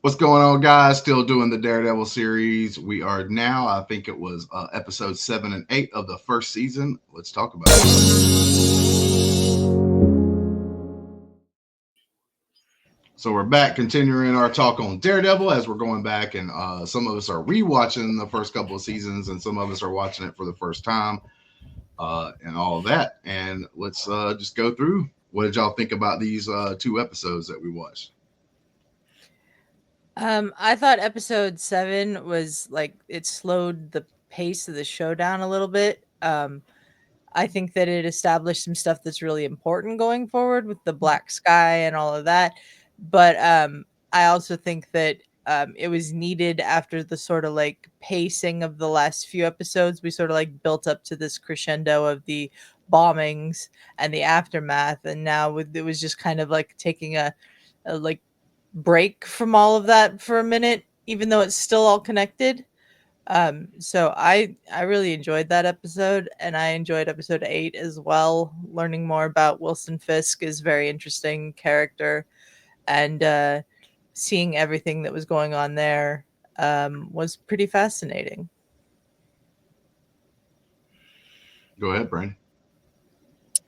What's going on, guys? Still doing the Daredevil series. We are now, I think it was episode 7 and 8 of the first season. Let's talk about it. So we're back, continuing our talk on Daredevil as we're going back, and some of us are rewatching the first couple of seasons, and some of us are watching it for the first time, and all of that. And let's just go through. What did y'all think about these 2 episodes that we watched? I thought episode 7 was like it slowed the pace of the show down a little bit. I think that it established some stuff that's really important going forward with the black sky and all of that. But I also think that it was needed after the sort of like pacing of the last few episodes. We sort of like built up to this crescendo of the bombings and the aftermath, and now it was just kind of like taking a like break from all of that for a minute, even though it's still all connected. So I really enjoyed that episode, and I enjoyed episode 8 as well. Learning more about Wilson Fisk is very interesting character, and seeing everything that was going on there was pretty fascinating. Go ahead, Brandon.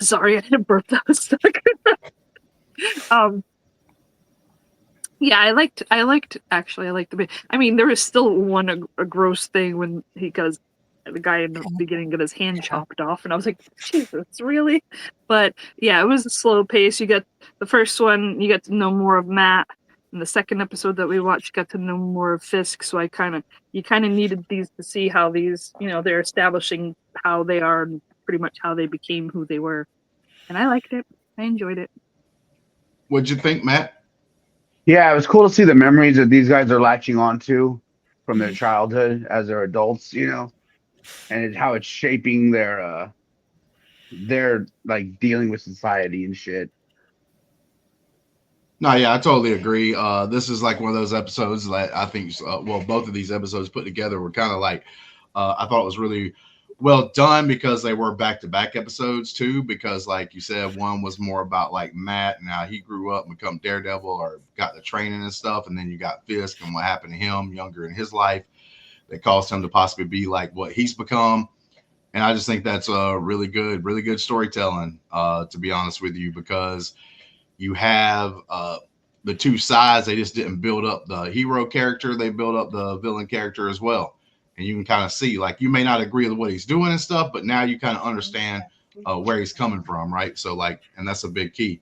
Sorry, I had a burp that was stuck. um, yeah, I liked the bit. I mean, there was still a gross thing when he goes, the guy in the beginning got his hand chopped off, and I was like, Jesus, really? But yeah, it was a slow pace. You got the first one, you got to know more of Matt. In the second episode that we watched, you got to know more of Fisk. So you kind of needed these to see how these, they're establishing how they are and pretty much how they became who they were. And I liked it. I enjoyed it. What'd you think, Matt? Yeah, it was cool to see the memories that these guys are latching onto from their childhood as they're adults, and how it's shaping their like dealing with society and shit. No, yeah, I totally agree. This is like one of those episodes that I think, both of these episodes put together were kind of like, I thought it was really well done because they were back-to-back episodes too. Because, like you said, one was more about like Matt and how he grew up and become Daredevil or got the training and stuff, and then you got Fisk and what happened to him younger in his life that caused him to possibly be like what he's become. And I just think that's really good storytelling. To be honest with you, because you have the two sides. They just didn't build up the hero character. They built up the villain character as well. And you can kind of see, like, you may not agree with what he's doing and stuff, but now you kind of understand where he's coming from, right? So, like, and that's a big key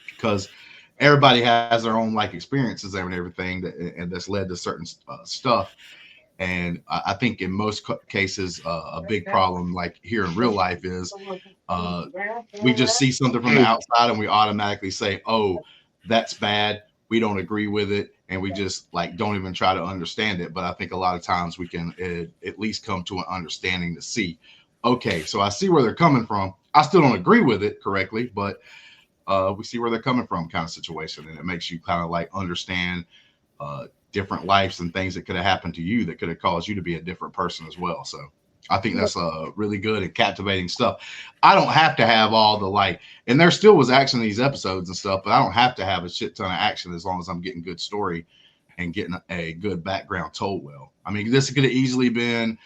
because everybody has their own, like, experiences and everything and that's led to certain stuff. And I think in most cases, a big problem, like here in real life, is we just see something from the outside and we automatically say, oh, that's bad. We don't agree with it. And we just like don't even try to understand it. But I think a lot of times we can at least come to an understanding to see, okay, so I see where they're coming from. I still don't agree with it correctly, but we see where they're coming from kind of situation. And it makes you kind of like understand different lives and things that could have happened to you that could have caused you to be a different person as well. So I think that's really good and captivating stuff. I don't have to have all the like, and there still was action in these episodes and stuff, but I don't have to have a shit ton of action as long as I'm getting good story and getting a good background told well. I mean, this could have easily been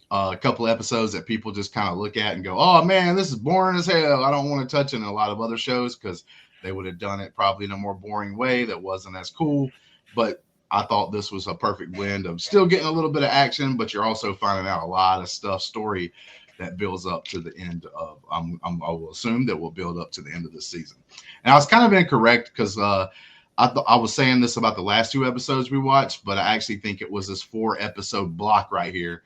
a couple of episodes that people just kind of look at and go, oh man, this is boring as hell. I don't want to touch it in a lot of other shows because they would have done it probably in a more boring way that wasn't as cool. But I thought this was a perfect blend of still getting a little bit of action, but you're also finding out a lot of story that builds up to the end of, I will assume that will build up to the end of the season. And I was kind of incorrect because I was saying this about the last 2 episodes we watched, but I actually think it was this 4-episode block right here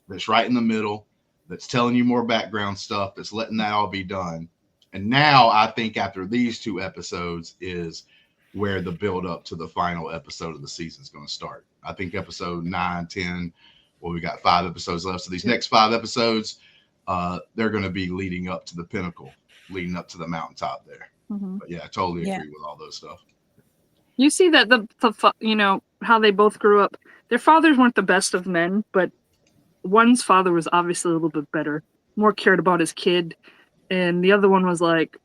that's right in the middle, that's telling you more background stuff, that's letting that all be done. And now I think after these 2 episodes is where the build up to the final episode of the season is going to start. I think episode 9, 10, well, we got 5 episodes left. So these next 5 episodes, they're going to be leading up to the pinnacle, leading up to the mountaintop there. Mm-hmm. But yeah, I totally agree with all those stuff. You see that how they both grew up. Their fathers weren't the best of men, but one's father was obviously a little bit better, more cared about his kid. And the other one was like,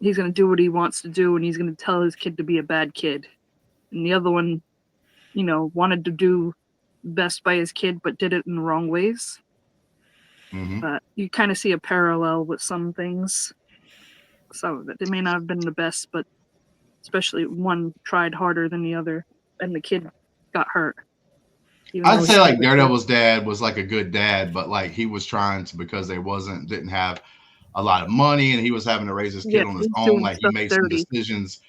he's going to do what he wants to do, and he's going to tell his kid to be a bad kid. and the other one, wanted to do best by his kid, but did it in the wrong ways. Mm-hmm. You kind of see a parallel with some things. Some of it, they may not have been the best, but especially one tried harder than the other, and the kid got hurt. I'd say like Daredevil's dad was like a good dad, but like he was trying to, because they didn't have a lot of money, and he was having to raise his kid on his own. Like he made some decisions.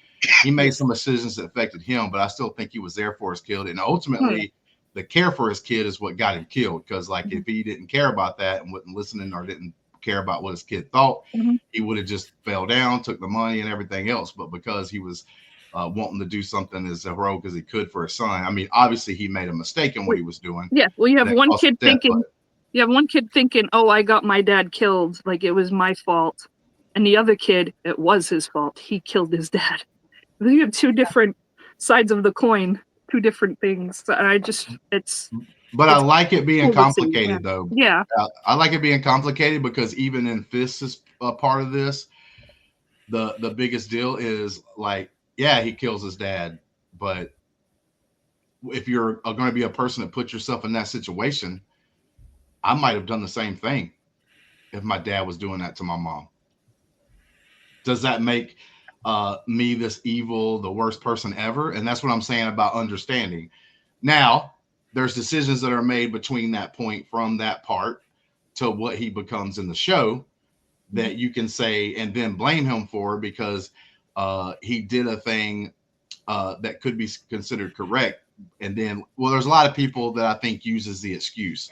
He made some decisions that affected him, but I still think he was there for his kid. And ultimately, the care for his kid is what got him killed. Because like if he didn't care about that and wasn't listening or didn't care about what his kid thought, he would have just fell down, took the money and everything else. But because he was wanting to do something as heroic as he could for his son. I mean, obviously he made a mistake in what he was doing. Yeah, well, you have one kid thinking, "Oh, I got my dad killed, like it was my fault," and the other kid, it was his fault. He killed his dad. You have two different sides of the coin, two different things. And But I like it being complicated, though. Yeah, I like it being complicated because even in Fist's part of this, the biggest deal is like, yeah, he kills his dad, but if you're going to be a person that puts yourself in that situation, I might have done the same thing if my dad was doing that to my mom. Does that make me this evil, the worst person ever? And that's what I'm saying about understanding. Now, there's decisions that are made between that point from that part to what he becomes in the show that you can say and then blame him for because he did a thing that could be considered correct. And then, well, there's a lot of people that I think uses the excuse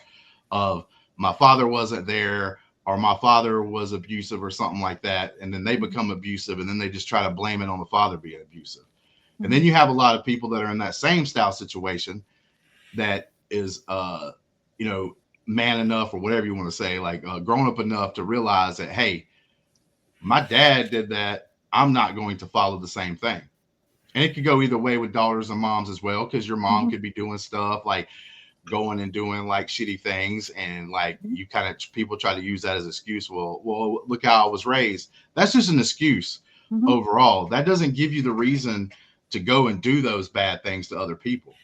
of my father wasn't there or my father was abusive or something like that. And then they become abusive and then they just try to blame it on the father being abusive. And then you have a lot of people that are in that same style situation that is, man enough or whatever you want to say, like grown up enough to realize that, hey, my dad did that. I'm not going to follow the same thing. And it could go either way with daughters and moms as well, because your mom could be doing stuff like going and doing like shitty things. And like you kind of people try to use that as an excuse. Well, look how I was raised. That's just an excuse overall. That doesn't give you the reason to go and do those bad things to other people.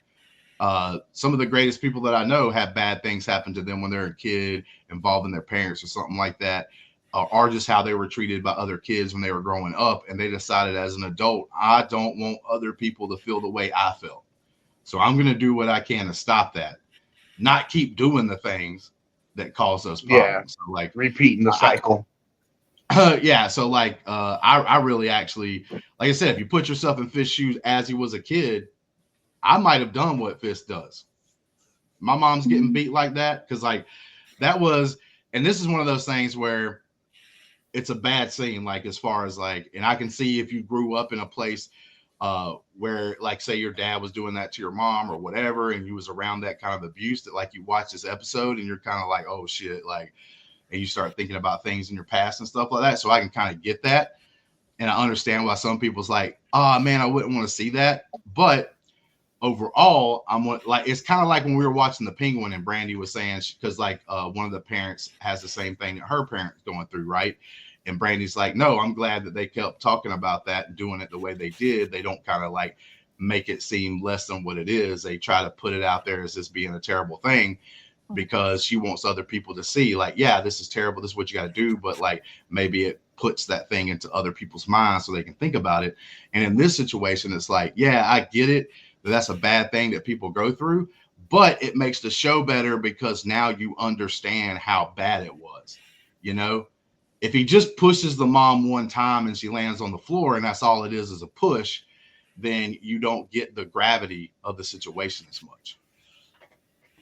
Some of the greatest people that I know have bad things happen to them when they're a kid, involving their parents or something like that. Or just how they were treated by other kids when they were growing up. And they decided as an adult, I don't want other people to feel the way I felt. So I'm going to do what I can to stop that. Not keep doing the things that cause those problems. Yeah. So like repeating the cycle. Yeah. So like, I really actually, like I said, if you put yourself in Fist's shoes as he was a kid, I might have done what Fist does. My mom's getting beat like that. Cause like that was, and this is one of those things where it's a bad scene, like as far as like, and I can see if you grew up in a place where like say your dad was doing that to your mom or whatever, and you was around that kind of abuse that like you watch this episode and you're kind of like, oh shit, like, and you start thinking about things in your past and stuff like that. So I can kind of get that. And I understand why some people's like, oh man, I wouldn't want to see that. But overall, it's kind of like when we were watching The Penguin and Brandi was saying, because like one of the parents has the same thing that her parents going through, right? And Brandy's like, no, I'm glad that they kept talking about that and doing it the way they did. They don't kind of like make it seem less than what it is. They try to put it out there as this being a terrible thing because she wants other people to see like, yeah, this is terrible. This is what you got to do. But like maybe it puts that thing into other people's minds so they can think about it. And in this situation, it's like, yeah, I get it. That's a bad thing that people go through, but it makes the show better because now you understand how bad it was. You know, if he just pushes the mom one time and she lands on the floor and that's all it is a push, then you don't get the gravity of the situation as much.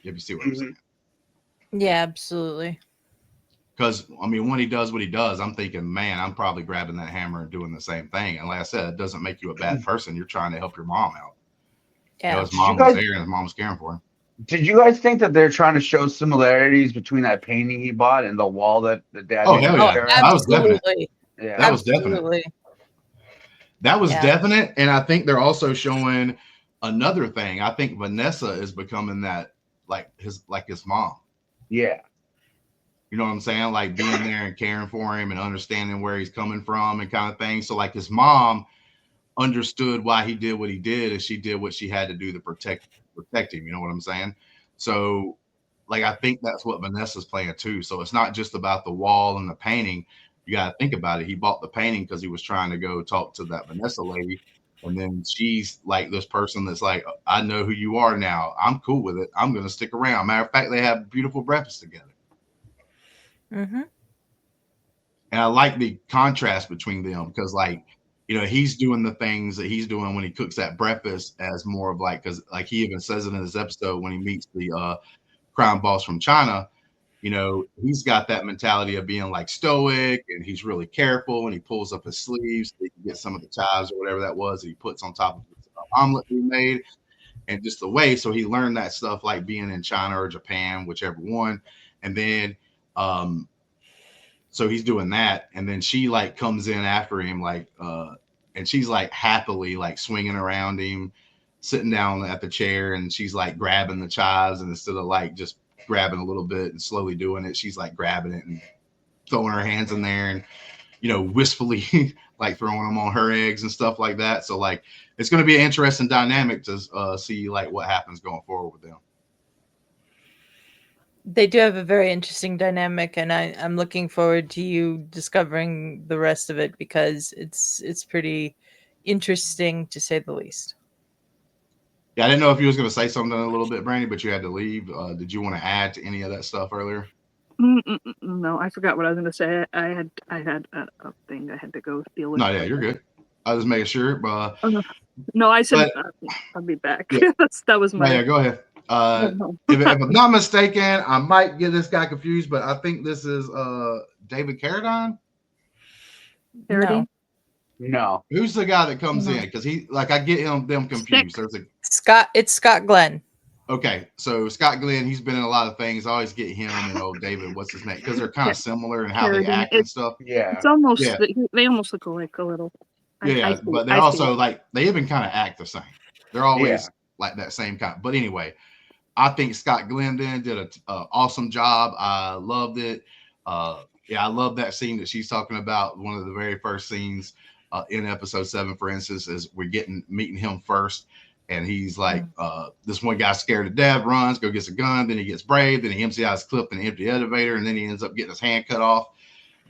If you see what I'm saying. Yeah, absolutely. Because, I mean, when he does what he does, I'm thinking, man, I'm probably grabbing that hammer and doing the same thing. And like I said, it doesn't make you a bad person. You're trying to help your mom out. Yeah. His mom was there and his mom was caring for him. Did you guys think that they're trying to show similarities between that painting he bought and the wall that the dad? Oh hell yeah, that was definite. Yeah, that was definite. That was definite, and I think they're also showing another thing. I think Vanessa is becoming that like his mom. Yeah, you know what I'm saying? Like being there and caring for him and understanding where he's coming from and kind of thing. So like his mom understood why he did what he did, and she did what she had to do to protect him. You know what I'm saying? So, like, I think that's what Vanessa's playing too. So it's not just about the wall and the painting. You got to think about it. He bought the painting because he was trying to go talk to that Vanessa lady. And then she's like this person that's like, I know who you are now. I'm cool with it. I'm going to stick around. Matter of fact, they have beautiful breakfast together. Mm-hmm. And I like the contrast between them because, like, you know, he's doing the things that he's doing when he cooks that breakfast as more of like, because like he even says it in his episode when he meets the crime boss from China, you know, he's got that mentality of being like stoic and he's really careful and he pulls up his sleeves so he can get some of the chives or whatever that was that he puts on top of his omelet he made. And just the way, so he learned that stuff like being in China or Japan, whichever one. And then, so he's doing that. And then she like comes in after him, like, and she's like happily like swinging around him, sitting down at the chair, and she's like grabbing the chives, and instead of like just grabbing a little bit and slowly doing it, she's like grabbing it and throwing her hands in there and, you know, wistfully like throwing them on her eggs and stuff like that. So like it's going to be an interesting dynamic to see like what happens going forward with them. They do have a very interesting dynamic, and I'm looking forward to you discovering the rest of it because it's pretty interesting to say the least. Yeah, I didn't know if you was going to say something a little bit, Brandi, but you had to leave. Did you want to add to any of that stuff earlier? No, I forgot what I was going to say. I had a thing I had to go deal with. No, yeah, you're good. I was making sure. No, I said I'll be back. Yeah. that was my. Yeah, go ahead. If I'm not mistaken, I might get this guy confused, but I think this is David Carradine. No. Who's the guy that comes in? Because he, like, I get them confused. There's a Scott. It's Scott Glenn. Okay, so Scott Glenn, he's been in a lot of things. I always get him and David, what's his name? Because they're kind of similar in how they act and stuff. Yeah. It's almost they almost look alike a little. Yeah, but they also like they even kind of act the same. They're always like that same kind. But anyway, I think Scott Glenn then did an awesome job. I loved it. I love that scene that she's talking about. One of the very first scenes in episode 7, for instance, is we're meeting him first. And he's like, this one guy's scared to death, runs, go gets a gun, then he gets brave, then he empties out his clip in an empty elevator, and then he ends up getting his hand cut off.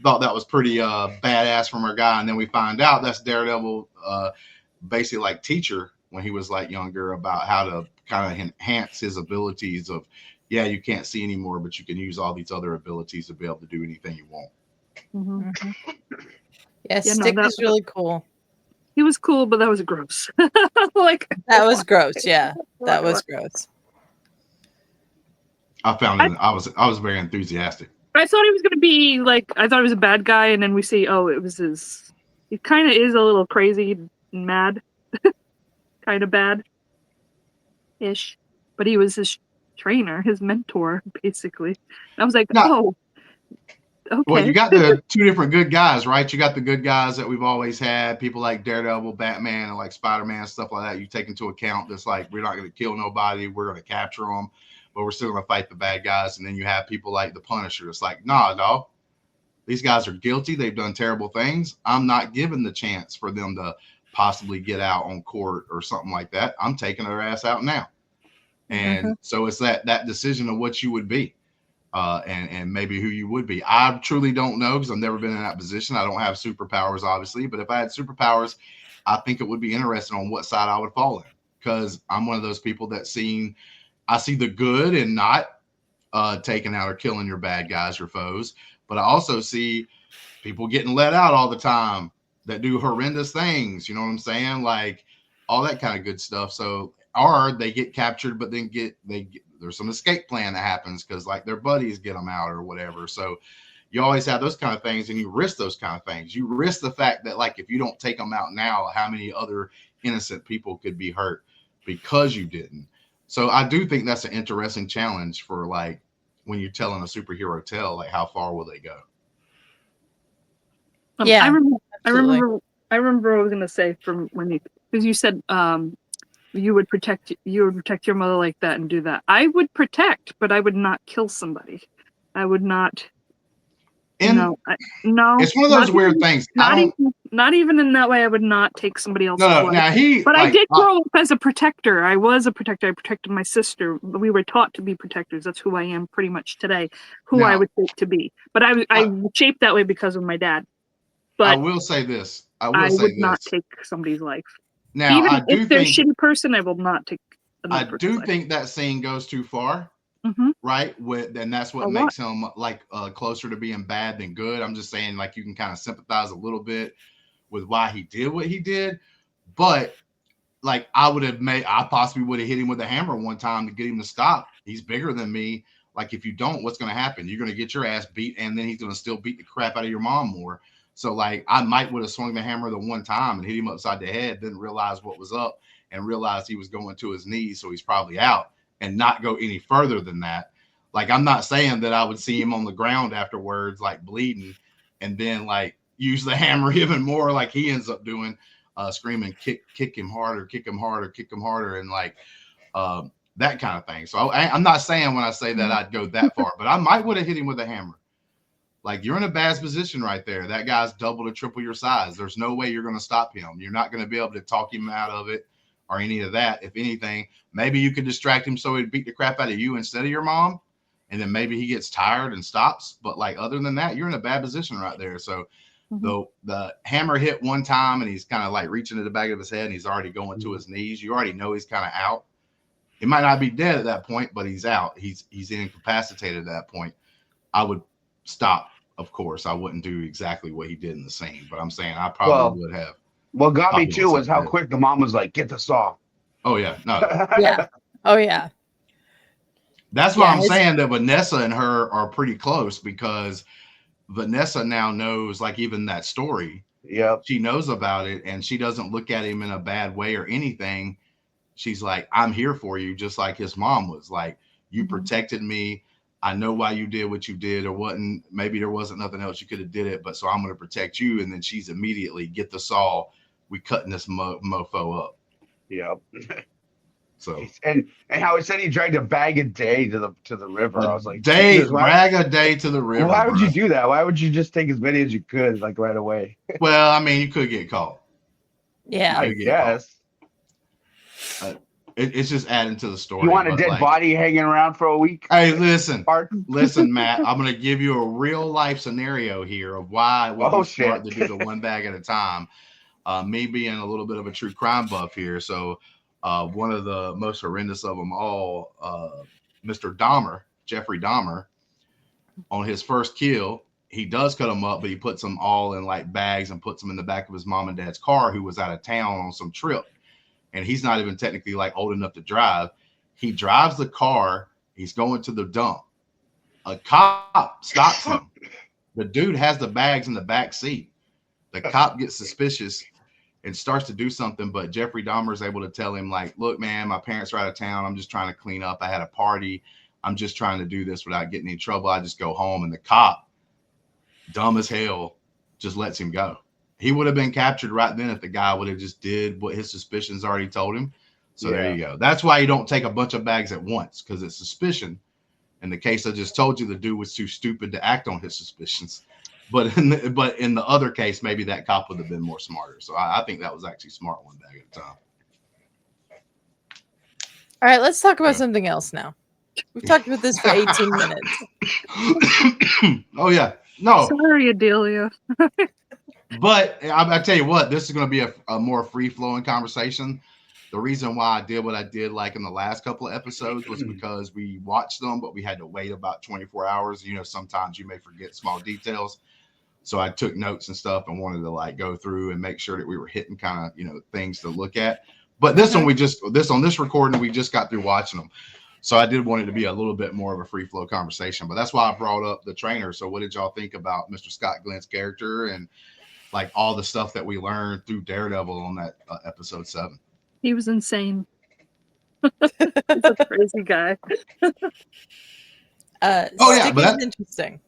Thought that was pretty badass from our guy. And then we find out that's Daredevil, basically like teacher when he was like younger, about how to kind of enhance his abilities of, you can't see anymore, but you can use all these other abilities to be able to do anything you want. Mm-hmm. Yeah, Stick is really cool. He was cool, but that was gross. Like that was gross. Yeah, that was gross. I found it. I was very enthusiastic. I thought he was going to be like, I thought he was a bad guy, and then we see, it was his. He kind of is a little crazy and mad, kind of bad-ish, but he was his trainer, his mentor, basically. And I was like, okay. Well, you got the two different good guys, right? You got the good guys that we've always had, people like Daredevil, Batman, and like Spider-Man, stuff like that. You take into account that's like, we're not going to kill nobody, we're going to capture them, but we're still going to fight the bad guys. And then you have people like the Punisher. It's like, nah, dog, these guys are guilty. They've done terrible things. I'm not giving the chance for them to possibly get out on court or something like that. I'm taking their ass out now. And so it's that decision of what you would be. And maybe who you would be. I truly don't know because I've never been in that position. I don't have superpowers, obviously, but if I had superpowers, I think it would be interesting on what side I would fall in, because I'm one of those people that I see the good and not taking out or killing your bad guys, your foes, but I also see people getting let out all the time that do horrendous things. You know what I'm saying? Like all that kind of good stuff. So, or they get captured, but then there's some escape plan that happens because like their buddies get them out or whatever. So you always have those kind of things, and you risk those kind of things. You risk the fact that like if you don't take them out now, how many other innocent people could be hurt because you didn't. So I do think that's an interesting challenge for like when you're telling a superhero tale, like how far will they go? Yeah, I remember I was gonna say from when because you said you would protect your mother like that and do that. I would protect, but I would not kill somebody. I would not And no, it's one of those not weird even- things. Not even in that way. I would not take somebody else's No, life. now he. But like, I did grow up as a protector. I was a protector. I protected my sister. We were taught to be protectors. That's who I am pretty much today. Who I Now- would take to be. But I shaped that way because of my dad. I But will say this. I would not take somebody's life. Now, Even I do if they're a think. shitty person, I will not take I another person's do life. think that scene goes too far. Mhm. Right, and that's what A makes him like closer to being bad than good. I'm just saying, like, you can kind of sympathize a little bit with why he did what he did, but like I possibly would have hit him with a hammer one time to get him to stop. He's bigger than me. Like, if you don't, what's going to happen? You're going to get your ass beat, and then he's going to still beat the crap out of your mom more. So, like, I might would have swung the hammer the one time and hit him upside the head, didn't realize what was up, and realized he was going to his knees, so he's probably out, and not go any further than that. Like, I'm not saying that I would see him on the ground afterwards, like bleeding, and then like use the hammer even more, like he ends up doing, screaming, kick him harder, kick him harder, kick him harder, and like that kind of thing. So I'm not saying when I say that I'd go that far, but I might would have hit him with a hammer. Like, you're in a bad position right there. That guy's double to triple your size. There's no way you're going to stop him. You're not going to be able to talk him out of it or any of that. If anything, maybe you could distract him so he'd beat the crap out of you instead of your mom. And then maybe he gets tired and stops. But like, other than that, you're in a bad position right there. So the hammer hit one time and he's kind of like reaching to the back of his head and he's already going to his knees. You already know he's kind of out. He might not be dead at that point, but he's out. He's incapacitated at that point. I would stop, of course. I wouldn't do exactly what he did in the scene, but I'm saying I probably would have. What got me too was how quick the mom was like, "Get the saw." Oh yeah, no. Yeah. Oh yeah. That's why I'm saying that Vanessa and her are pretty close, because Vanessa now knows, like, even that story. Yep. She knows about it and she doesn't look at him in a bad way or anything. She's like, I'm here for you, just like his mom was. Like, you protected me. I know why you did what you did, or wasn't. Maybe there wasn't nothing else you could have did it, but so I'm going to protect you. And then she's immediately, get the saw. We cutting this mofo up. Yep. So and how he said he dragged a bag a day to the river. I was like, drag a day to the river. Why would you do that? Why would you just take as many as you could, like, right away? Well, I mean, you could get caught. Yeah, I guess. It's just adding to the story. You want a dead body hanging around for a week? Hey, listen, Matt. I'm going to give you a real life scenario here of why it would be smart to do the one bag at a time. Me being a little bit of a true crime buff here, so one of the most horrendous of them all, Mr. Dahmer, Jeffrey Dahmer, on his first kill, he does cut them up, but he puts them all in like bags and puts them in the back of his mom and dad's car, who was out of town on some trip. And he's not even technically like old enough to drive. He drives the car. He's going to the dump. A cop stops him. The dude has the bags in the back seat. The cop gets suspicious and starts to do something, but Jeffrey Dahmer is able to tell him, like, look, man, my parents are out of town. I'm just trying to clean up. I had a party. I'm just trying to do this without getting in trouble. I just go home. And the cop, dumb as hell, just lets him go. He would have been captured right then if the guy would have just did what his suspicions already told him. So there you go. That's why you don't take a bunch of bags at once, because it's suspicion. In the case I just told you, the dude was too stupid to act on his suspicions. But in the other case, maybe that cop would have been more smarter. So I think that was actually smart, one bag at a time. All right, let's talk about something else now. We've talked about this for 18 minutes. Oh yeah, no. Sorry, Adelia. But I tell you what, this is going to be a more free-flowing conversation. The reason why I did what I did, like in the last couple of episodes, was because we watched them, but we had to wait about 24 hours. You know, sometimes you may forget small details. So I took notes and stuff and wanted to like go through and make sure that we were hitting kind of, you know, things to look at. But this one, on this recording, we just got through watching them. So I did want it to be a little bit more of a free flow conversation, but that's why I brought up the trainer. So what did y'all think about Mr. Scott Glenn's character and like all the stuff that we learned through Daredevil on that episode 7? He was insane. He's a crazy guy. Stick is interesting.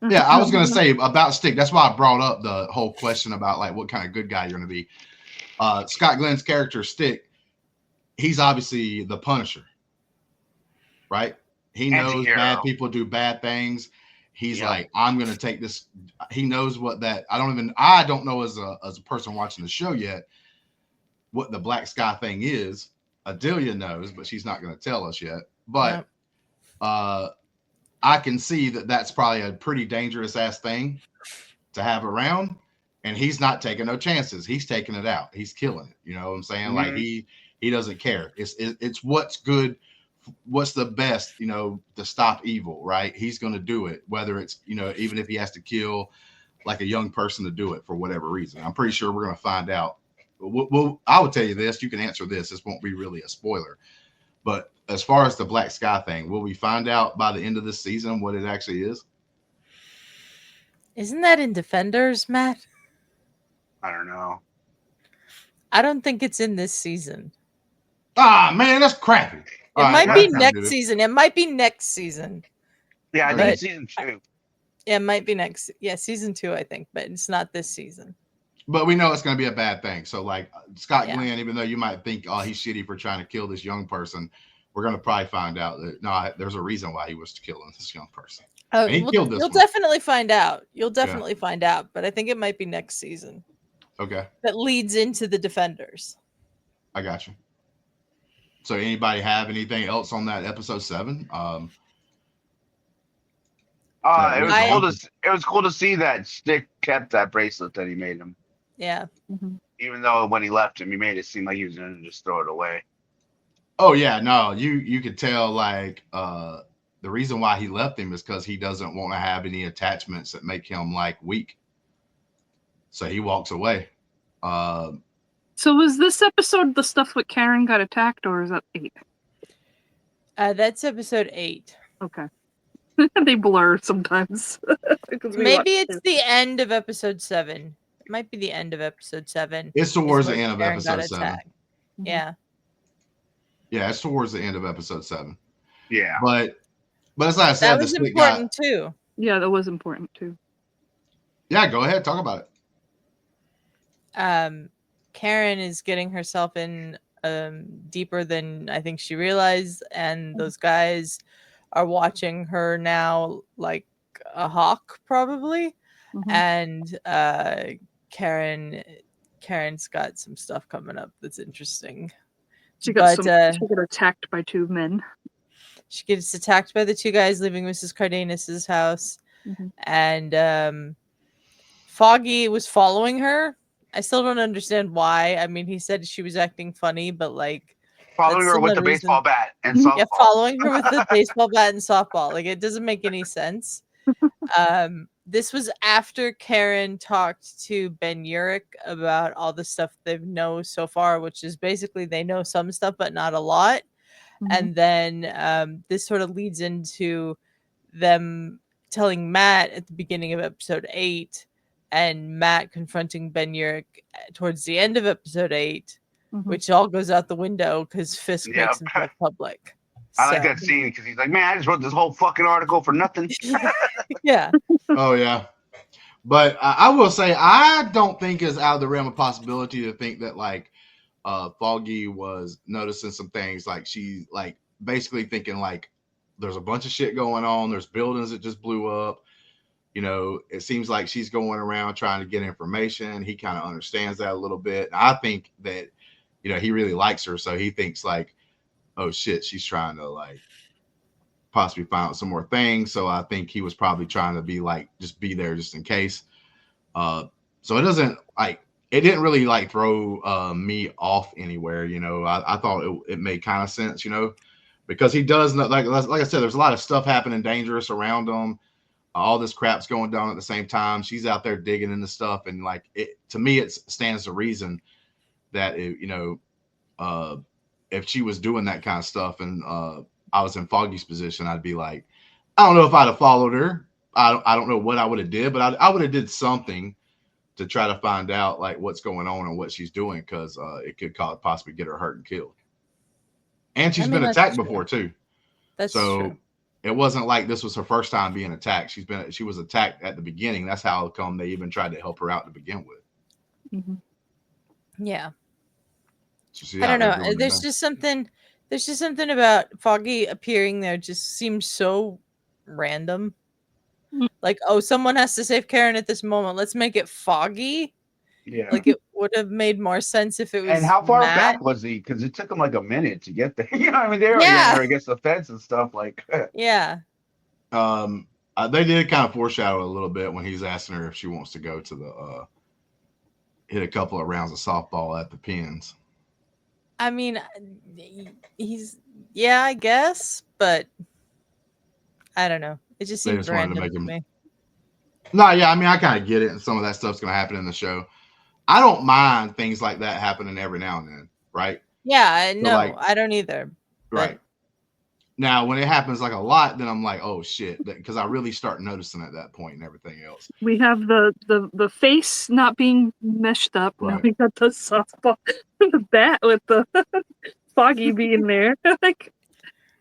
Yeah, I was gonna say about Stick. That's why I brought up the whole question about like what kind of good guy you're gonna be. Scott Glenn's character Stick, he's obviously the Punisher, right? He knows bad people do bad things. He's Yep. like, I'm gonna take this. He knows what that. I don't know as a person watching the show yet what the black sky thing is. Adelia knows, but she's not gonna tell us yet. But I can see that that's probably a pretty dangerous ass thing to have around, and he's not taking no chances. He's taking it out. He's killing it. You know what I'm saying? Like he doesn't care. It's what's good, what's the best, you know, to stop evil, right? He's going to do it, whether it's, you know, even if he has to kill like a young person to do it for whatever reason. I'm pretty sure we're going to find out. Well, I will tell you this. You can answer this. This won't be really a spoiler. But as far as the Black Sky thing, will we find out by the end of this season what it actually is? Isn't that in Defenders, Matt? I don't know. I don't think it's in this season. Ah, man, that's crappy. It might be next season. It might be next season. Yeah, I think it's season 2. Yeah, it might be next. Yeah, season 2, I think, but it's not this season. But we know it's going to be a bad thing. So, like Scott Glenn, even though you might think, oh, he's shitty for trying to kill this young person, we're going to probably find out that no, there's a reason why he was killing this young person. Oh, you'll definitely find out. You'll definitely find out. But I think it might be next season. Okay. That leads into the Defenders. I got you. So, anybody have anything else on that episode 7? It was cool to see that Stick kept that bracelet that he made him. Yeah. Even though when he left him, he made it seem like he was going to just throw it away. Oh yeah, no, you could tell like the reason why he left him is because he doesn't want to have any attachments that make him like weak. So he walks away. So was this episode the stuff with Karen got attacked, or is that 8? That's episode 8. Okay. They blur sometimes. Maybe it's the end of episode 7. It might be the end of episode 7. It's towards the end of episode 7. Mm-hmm. Yeah. Yeah, it's towards the end of episode 7. Yeah. But as I said, that was important too. Yeah, that was important too. Yeah, go ahead, talk about it. Karen is getting herself in deeper than I think she realized, and those guys are watching her now like a hawk, probably. And Karen's got some stuff coming up that's interesting. She got attacked by 2 men. She gets attacked by the 2 guys leaving Mrs. Cardenas's house. And Foggy was following her. I still don't understand why. I mean, he said she was acting funny, but like following her with the baseball bat and softball. Yeah, following her with the baseball bat and softball. Like, it doesn't make any sense. This was after Karen talked to Ben Urich about all the stuff they know so far, which is basically they know some stuff, but not a lot. And then this sort of leads into them telling Matt at the beginning of episode 8, and Matt confronting Ben Urich towards the end of episode 8, which all goes out the window because Fisk makes himself public. I like that scene because he's like, man, I just wrote this whole fucking article for nothing. Yeah. Oh, yeah. But I will say, I don't think it's out of the realm of possibility to think that, like, Foggy was noticing some things. Like, she, like, basically thinking, like, there's a bunch of shit going on. There's buildings that just blew up. You know, it seems like she's going around trying to get information. He kind of understands that a little bit. I think that, you know, he really likes her. So he thinks, like, oh shit, she's trying to like possibly find out some more things. So I think he was probably trying to be like, just be there just in case. So it doesn't like, it didn't really like throw me off anywhere. You know, I thought it made kind of sense, you know, because he does not like I said, there's a lot of stuff happening dangerous around him. All this crap's going down at the same time. She's out there digging into stuff. And like, it, to me, it stands to reason that, it, you know, if she was doing that kind of stuff and I was in Foggy's position, I'd be like, I don't know if I'd have followed her. I don't know what I would have did, but I would have did something to try to find out like what's going on and what she's doing, because it could possibly get her hurt and killed. And she's been attacked before too. That's so true. It wasn't like this was her first time being attacked. She was attacked at the beginning. That's how come they even tried to help her out to begin with. Yeah. I don't know. There's just something about Foggy appearing there just seems so random. like, oh, someone has to save Karen at this moment. Let's make it Foggy. Yeah. Like it would have made more sense if it was And how far Matt. back was he? Because it took him like a minute to get there. You know, I mean, they were Yeah. there against the fence and stuff. Like, Yeah. They did kind of foreshadow a little bit when he's asking her if she wants to go to the hit a couple of rounds of softball at the pins. I mean, yeah, I guess, but I don't know. It just They seemed just wanted to random make to him. me. No, yeah, I mean, I kind of get it, and some of that stuff's going to happen in the show. I don't mind things like that happening every now and then, right? Yeah, no, like- I don't either. but- Right. Now, when it happens like a lot, then I'm like, oh shit, because I really start noticing at that point and everything else. We have the face not being meshed up. Now Right. we got the softball, the bat with the Foggy being there. Like,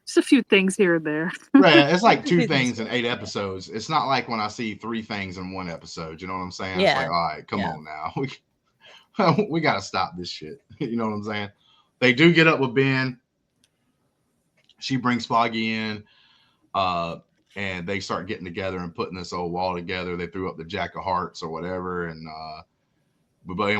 just a few things here and there. Right. It's like 2 things in 8 episodes. It's not like when I see 3 things in 1 episode. You know what I'm saying? Yeah. It's like, all right, come Yeah. on now. We got to stop this shit. You know what I'm saying? They do get up with Ben. She brings Foggy in, and they start getting together and putting this old wall together. They threw up the Jack of Hearts or whatever, and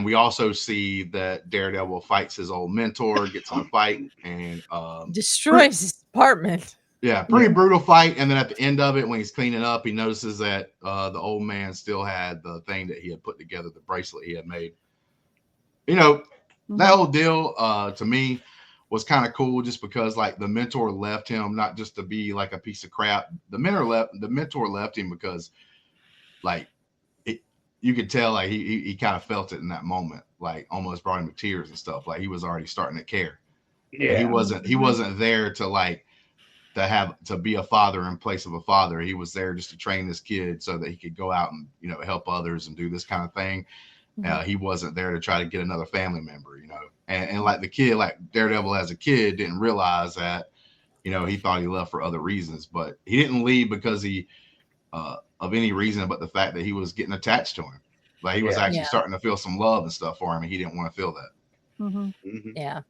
we also see that Daredevil fights his old mentor, gets in a fight, and destroys his apartment. yeah, pretty brutal fight. And then at the end of it, when he's cleaning up, he notices that the old man still had the thing that he had put together, the bracelet he had made. You know, that whole deal to me was kind of cool, just because like the mentor left him not just to be like a piece of crap. The mentor left him because like you could tell like he kind of felt it in that moment, like almost brought him to tears and stuff. Like he was already starting to care. yeah, He wasn't there to like to be a father in place of a father. He was there just to train this kid so that he could go out and, you know, help others and do this kind of thing. He wasn't there to try to get another family member, you know, and like the kid, like Daredevil as a kid didn't realize that, you know, he thought he left for other reasons, but he didn't leave because he of any reason but the fact that he was getting attached to him. Like he was actually starting to feel some love and stuff for him, and he didn't want to feel that. Yeah.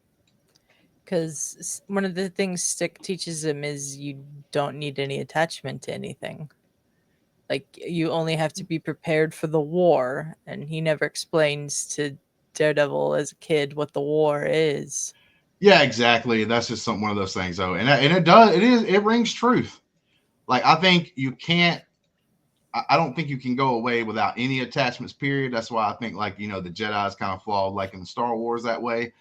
Because one of the things Stick teaches him is you don't need any attachment to anything. Like, you only have to be prepared for the war. And he never explains to Daredevil as a kid what the war is. Yeah, exactly. That's just one of those things, though. And it rings truth. Like, I think you can't, I don't think you can go away without any attachments, period. That's why I think, like, you know, the Jedi is kind of flawed, like in Star Wars that way.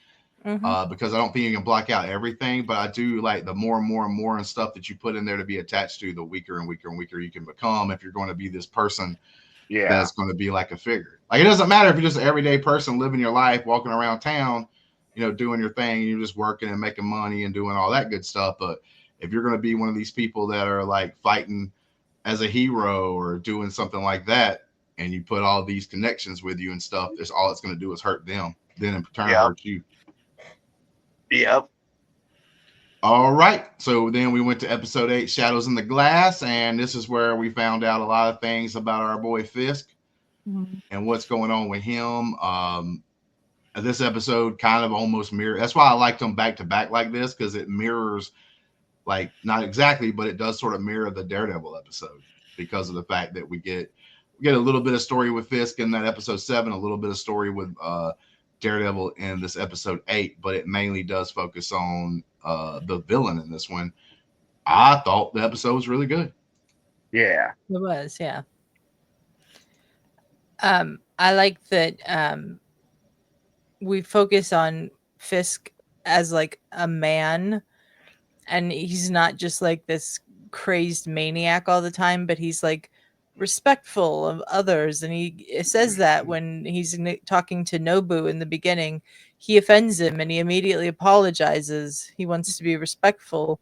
Because I don't think you can block out everything, but I do like the more and more and more and stuff that you put in there to be attached to, the weaker and weaker and weaker you can become if you're going to be this person that's going to be like a figure. Like, it doesn't matter if you're just an everyday person living your life, walking around town, you know, doing your thing, and you're just working and making money and doing all that good stuff. But if you're going to be one of these people that are like fighting as a hero or doing something like that, and you put all these connections with you and stuff, all it's going to do is hurt them. Then in turn hurt you. Yep. All right. So then we went to episode 8, Shadows in the Glass. And this is where we found out a lot of things about our boy Fisk and what's going on with him. This episode kind of almost mirror. That's why I liked them back to back like this, because it mirrors, like, not exactly, but it does sort of mirror the Daredevil episode, because of the fact that we get a little bit of story with Fisk in that episode 7, a little bit of story with Daredevil in this episode 8, but it mainly does focus on the villain in this one. I thought the episode was really good. Yeah, it was. Yeah. I like that we focus on Fisk as like a man, and he's not just like this crazed maniac all the time, but he's like respectful of others. And he says that when he's talking to Nobu in the beginning, he offends him and he immediately apologizes. He wants to be respectful.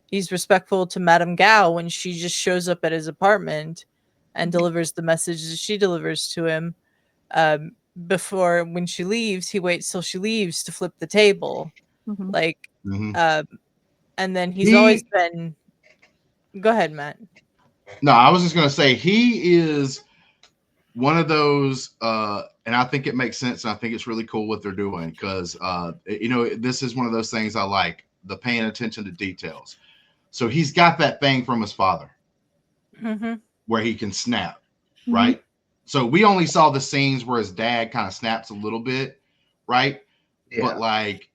He's respectful to Madame Gao when she just shows up at his apartment and delivers the messages she delivers to him. Before, when she leaves, he waits till she leaves to flip the table. Like, and then he's always been. Go ahead, Matt. No, I was just going to say he is one of those, and I think it makes sense. And I think it's really cool what they're doing, because, you know, this is one of those things I like, the paying attention to details. So he's got that thing from his father. where he can snap, Mhm. right? So we only saw the scenes where his dad kind of snaps a little bit, right? Yeah. But like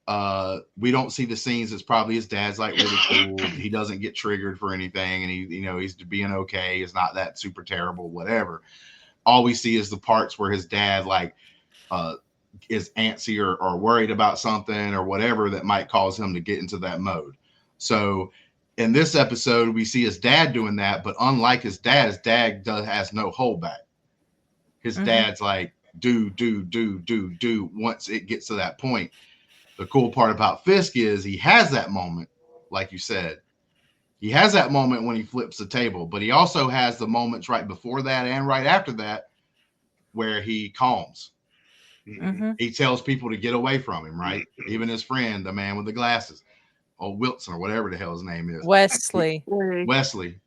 we don't see the scenes. It's probably his dad's like really cool. He doesn't get triggered for anything, and he's being okay. It's not that super terrible, whatever. All we see is the parts where his dad like is antsy or worried about something or whatever that might cause him to get into that mode. So in this episode, we see his dad doing that, but unlike his dad has no holdback. His dad's like, do once it gets to that point. The cool part about Fisk is he has that moment, like you said. He has that moment when he flips the table, but he also has the moments right before that and right after that where he calms. He tells people to get away from him, right? Even his friend, the man with the glasses, or Wilson, or whatever the hell his name is. Wesley.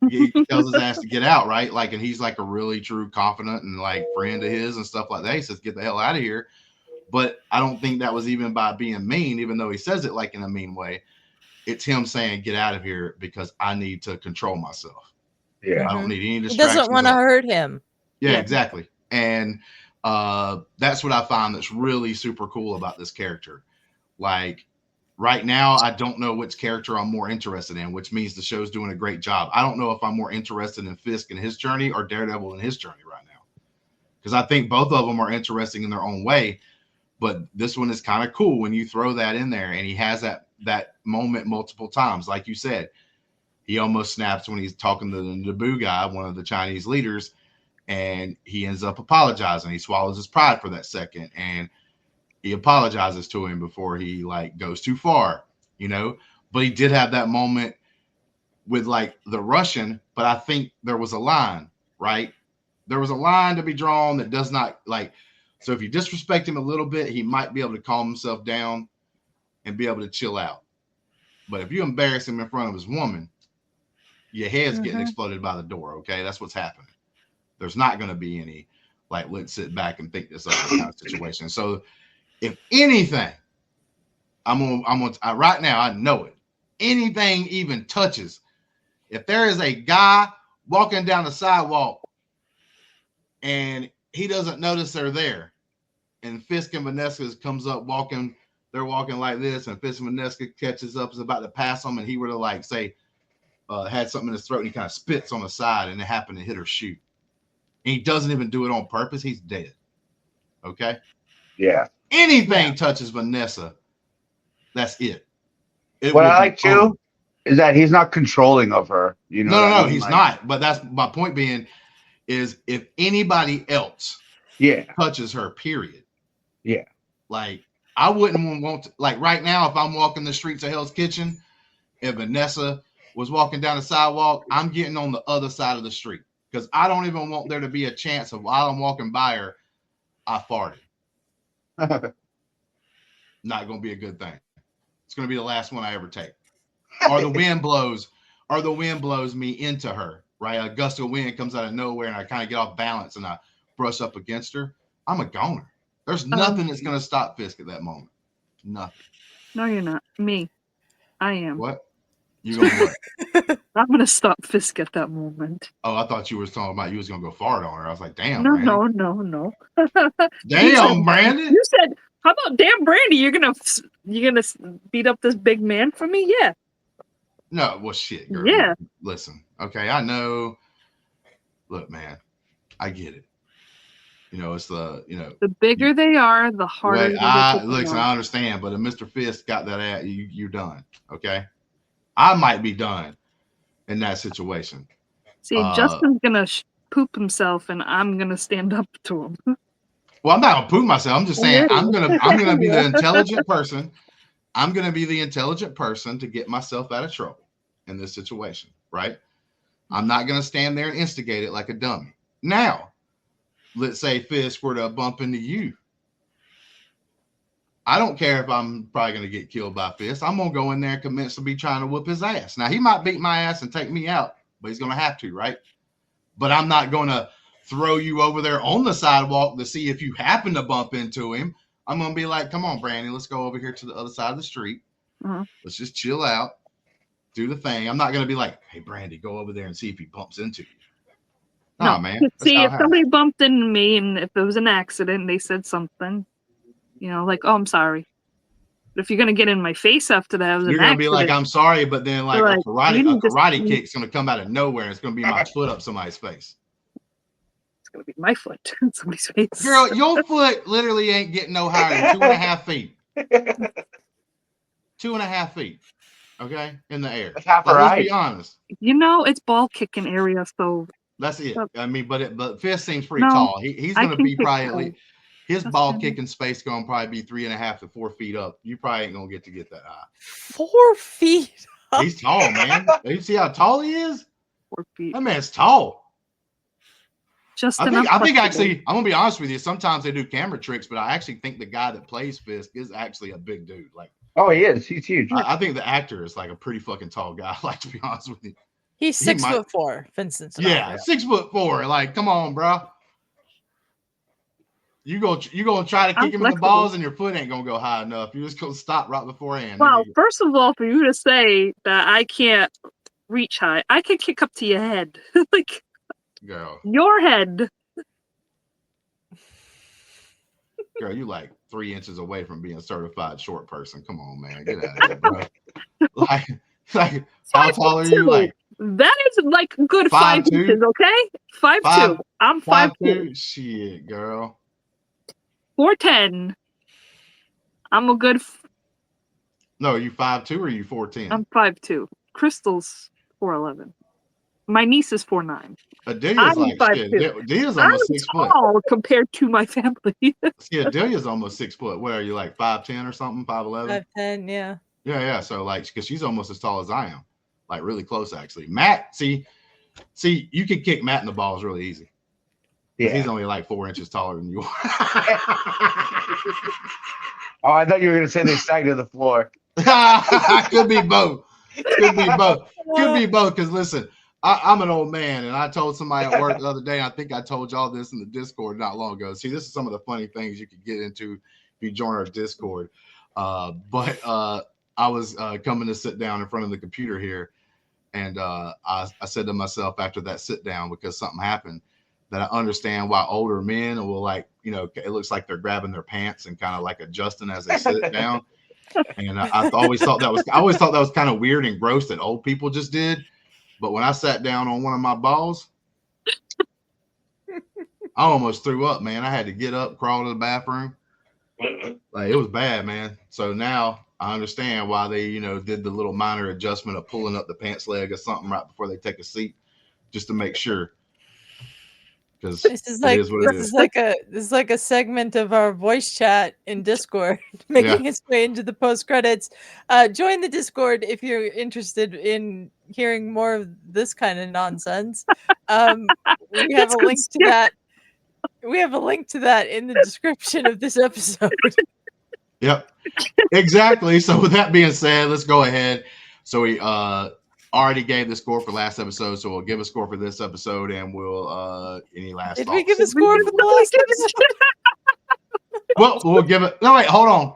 He tells his ass to get out, right? Like, and he's like a really true, confident, and like friend of his and stuff like that. He says, "Get the hell out of here." But I don't think that was even by being mean, even though he says it like in a mean way. It's him saying, "Get out of here," because I need to control myself. Yeah. I don't need any He distractions. doesn't want to hurt him. Yeah, exactly. And that's what I find that's really super cool about this character. Like right now, I don't know which character I'm more interested in, which means the show's doing a great job. I don't know if I'm more interested in Fisk and his journey or Daredevil and his journey right now, because I think both of them are interesting in their own way. But this one is kind of cool when you throw that in there, and he has that moment multiple times. Like you said, he almost snaps when he's talking to the Naboo guy, one of the Chinese leaders, and he ends up apologizing. He swallows his pride for that second, and he apologizes to him before he like goes too far, But he did have that moment with like the Russian, but I think there was a line, right? There was a line to be drawn that does not like. So if you disrespect him a little bit, he might be able to calm himself down and be able to chill out. But if you embarrass him in front of his woman, your head's getting exploded by the door. Okay, that's what's happening. There's not going to be any like, let's sit back and think this over kind of situation. So if anything, I'm gonna right now, I know it. Anything even touches, if there is a guy walking down the sidewalk and he doesn't notice they're there, and Fisk and Vanessa comes up walking, they're walking like this, and Fisk and Vanessa catches up, is about to pass them, and he were to like say, had something in his throat, and he kind of spits on the side, and it happened to hit her shoe. And he doesn't even do it on purpose. He's dead. Okay? Yeah. Anything touches Vanessa, that's it. What I like too is that he's not controlling of her. No, he's not. But that's my point being is if anybody else touches her, period. Yeah. Like I wouldn't want to, like right now, if I'm walking the streets of Hell's Kitchen, if Vanessa was walking down the sidewalk, I'm getting on the other side of the street. Because I don't even want there to be a chance of while I'm walking by her, I farted. Not going to be a good thing. It's going to be the last one I ever take. Or the wind blows me into her, right? A gust of wind comes out of nowhere and I kind of get off balance and I brush up against her. I'm a goner. There's nothing that's going to stop Fisk at that moment. Nothing. No, you're not. Me. I am. What? You going to what? I'm going to stop Fisk at that moment. Oh, I thought you were talking about you was going to go fart on her. I was like, damn, No, Brandi. no. Damn, Brandi. You said, how about damn Brandi? You're gonna beat up this big man for me? Yeah. No, well, shit, girl. Yeah. Listen, okay, I know. Look, man, I get it. It's the bigger they are, the harder. Listen, I understand, but if Mr. Fisk got that at you're done. Okay, I might be done in that situation. See, Justin's gonna poop himself, and I'm gonna stand up to him. Well, I'm not gonna poop myself. I'm just saying I'm gonna be the intelligent person. I'm gonna be the intelligent person to get myself out of trouble in this situation, right? I'm not gonna stand there and instigate it like a dummy. Now, let's say Fisk were to bump into you. I don't care if I'm probably gonna get killed by Fisk. I'm gonna go in there and commence to be trying to whoop his ass. Now he might beat my ass and take me out, but he's gonna have to, right? But I'm not gonna throw you over there on the sidewalk to see if you happen to bump into him. I'm going to be like, come on, Brandi, let's go over here to the other side of the street. Let's just chill out, do the thing. I'm not going to be like, hey, Brandi, go over there and see if he bumps into you. Nah, No. man. That's See, how it if happens. somebody bumped into me and if it was an accident, they said something, like, "Oh, I'm sorry." But if you're gonna get in my face after that, it was You're an gonna be like, accident. I'm sorry, but then like Like, you a need to. karate kick's gonna come out of nowhere and it's gonna be my foot up somebody's face. It's gonna be my foot in somebody's face. Girl, your foot literally ain't getting no higher than 2.5 feet. 2.5 feet. Okay, in the air. That's half a Let's ride. be honest. It's ball kicking area, so That's it. Yep. I mean, but Fist seems pretty No, tall. He's I gonna can be kick probably at tall. least his That's ball fine. kicking space gonna probably be 3.5 to 4 feet up. You probably ain't gonna get that high. 4 feet. He's tall, man. You see how tall he is? 4 feet. That man's tall. Justin, I think flexible. actually, I'm gonna be honest with you. Sometimes they do camera tricks, but I actually think the guy that plays Fisk is actually a big dude. Like, Oh, he is. He's huge. I think the actor is like a pretty fucking tall guy. Like, to be honest with you. He's He 6'4", Vincent. Yeah, 6'4". Like, come on, bro. You gonna try to I'm kick him in the flexible. balls, and your foot ain't gonna go high enough. You're just gonna stop right beforehand. Well, first of all, for you to say that I can't reach high, I can kick up to your head, like Girl, your head. you like 3 inches away from being a certified short person. Come on, man, get out of here, bro. like, how tall are you? 5'2". Like That is like good 5 5'2"? inches, okay? 5'2". I'm 5'2". 5'2"? Shit, girl. 4'10". I'm a good. No, are you 5'2" or are you 4'10"? I'm 5'2". Crystal's 4'11". My niece is 4'9". Adelia's I'm like 5'2". shit. Adelia's I'm almost 6 foot. tall compared to my family. See, Adelia's almost 6 foot. What are you, like 5'10" or something? 5'11"? 5'10", yeah. Yeah. So like, because she's almost as tall as I am, like really close actually. Matt, see, you could kick Matt in the balls really easy. Yeah. He's only like 4 inches taller than you. Oh, I thought you were gonna say they sag to the floor. Could be both. Could be both. Could be both. Because listen, I'm an old man, and I told somebody at work the other day. I think I told y'all this in the Discord not long ago. See, this is some of the funny things you could get into if you join our Discord. But I was coming to sit down in front of the computer here, and I said to myself after that sit down, because something happened, that I understand why older men will, like, it looks like they're grabbing their pants and kind of like adjusting as they sit down. And I always thought that was kind of weird and gross that old people just did. But when I sat down on one of my balls, I almost threw up, man. I had to get up, crawl to the bathroom. Like, it was bad, man. So now I understand why they, did the little minor adjustment of pulling up the pants leg or something right before they take a seat, just to make sure. Because this is like a segment of our voice chat in Discord, making its way into the post credits. Join the Discord if you're interested in hearing more of this kind of nonsense. We have a link to that. We have a link to that in the description of this episode. Yep, exactly. So with that being said, let's go ahead. So we already gave the score for last episode, so we'll give a score for this episode, and we'll any last Did thoughts? we give a score for the last episode? Well, we'll give it. No, wait, hold on.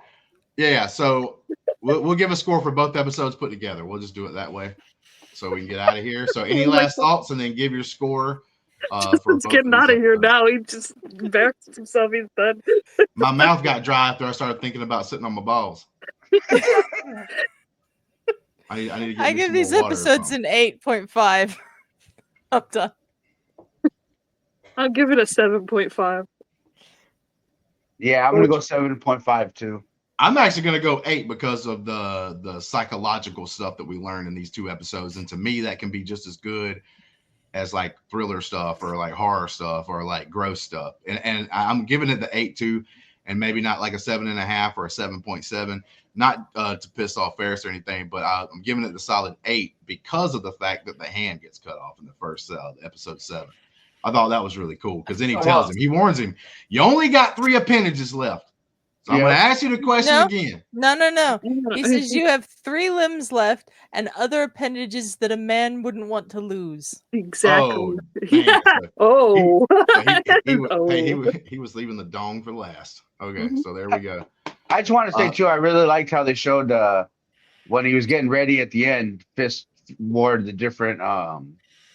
Yeah. So we'll give a score for both episodes put together. We'll just do it that way, so we can get out of here. So any last thoughts, and then give your score. Justin's getting out of here now. He just embarrassed himself. He's done. My mouth got dry after I started thinking about sitting on my balls. I need to give these episodes an 8.5. I'm done. I'll give it a 7.5. Yeah, I'm gonna go 7.5 too. I'm actually gonna go 8 because of the psychological stuff that we learned in these 2 episodes, and to me that can be just as good as like thriller stuff or like horror stuff or like gross stuff. And I'm giving it the 8 too, and maybe not like a 7.5 or a 7.7. Not to piss off Ferris or anything, but I'm giving it the solid 8 because of the fact that the hand gets cut off in the first episode 7. I thought that was really cool because then he warns him, you only got 3 appendages left. So I'm going to ask you the question again. No. He says you have 3 limbs left and other appendages that a man wouldn't want to lose. Exactly. Oh, Man. He was leaving the dong for last. Okay, so there we go. I just want to say too, I really liked how they showed when he was getting ready at the end, Fist wore the different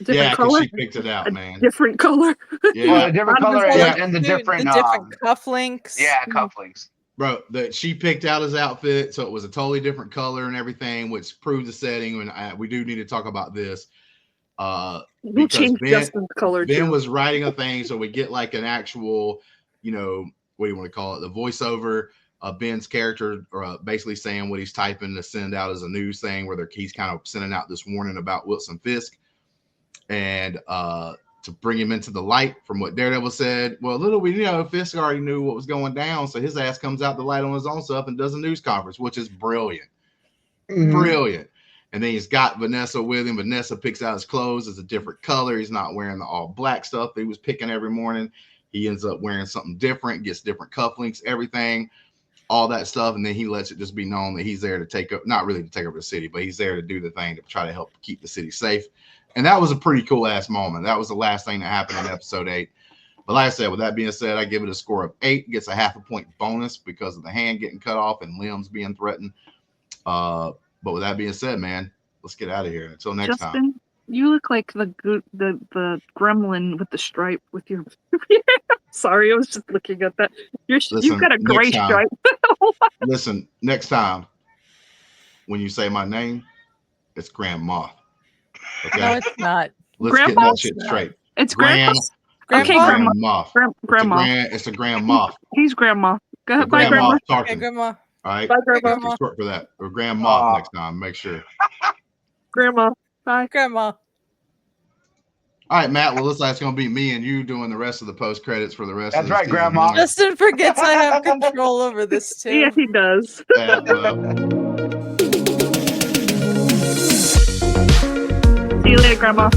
Yeah, because color. she picked it out, man. Different color. Well, Yeah, a different Bottom color is black. and the Dude, different, the different cufflinks. yeah, cufflinks. bro. That she picked out his outfit, so it was a totally different color and everything, which proved the setting. And we do need to talk about this. We'll Because change Justin's color Ben too. was writing a thing, so we get like an actual, what do you want to call it? The voiceover of Ben's character, basically saying what he's typing to send out as a news thing, where he's kind of sending out this warning about Wilson Fisk, and to bring him into the light from what Daredevil said. Well, little we Fisk already knew what was going down, so his ass comes out the light on his own stuff and does a news conference, which is brilliant. Brilliant. And then he's got Vanessa with him. Vanessa picks out his clothes. It's a different color. He's not wearing the all black stuff that he was picking every morning. He ends up wearing something different, gets different cufflinks, everything, all that stuff. And then he lets it just be known that he's there to take up, not really to take over the city, but he's there to do the thing to try to help keep the city safe. And that was a pretty cool ass moment. That was the last thing that happened in episode 8. But like I said, with that being said, I give it a score of 8. Gets a 0.5 point bonus because of the hand getting cut off and limbs being threatened. But with that being said, man, let's get out of here. Until next time. Justin, you look like the gremlin with the stripe with your. Sorry, I was just looking at that. You've got a gray stripe. Listen, next time when you say my name, it's Grand Moth. Okay? No, it's not. Let's get that shit straight. It's Grandpa. Grandpa? Okay, Grandma. Moth. Grandma. It's a Grand Moth. He's Grandma. Go ahead, bye, Grandma Grandma. talking. Okay, Grandma. All right. Bye, Grandma. That's short for that. Or Grand Moth next time. Make sure. Grandma. Bye. Grandma. All right, Matt. Well, looks like it's going to be me and you doing the rest of the post credits for the rest of That's the right, season. Grandma. Justin forgets I have control over this too. Yeah, he does. Yeah, well, See you later, Grandma.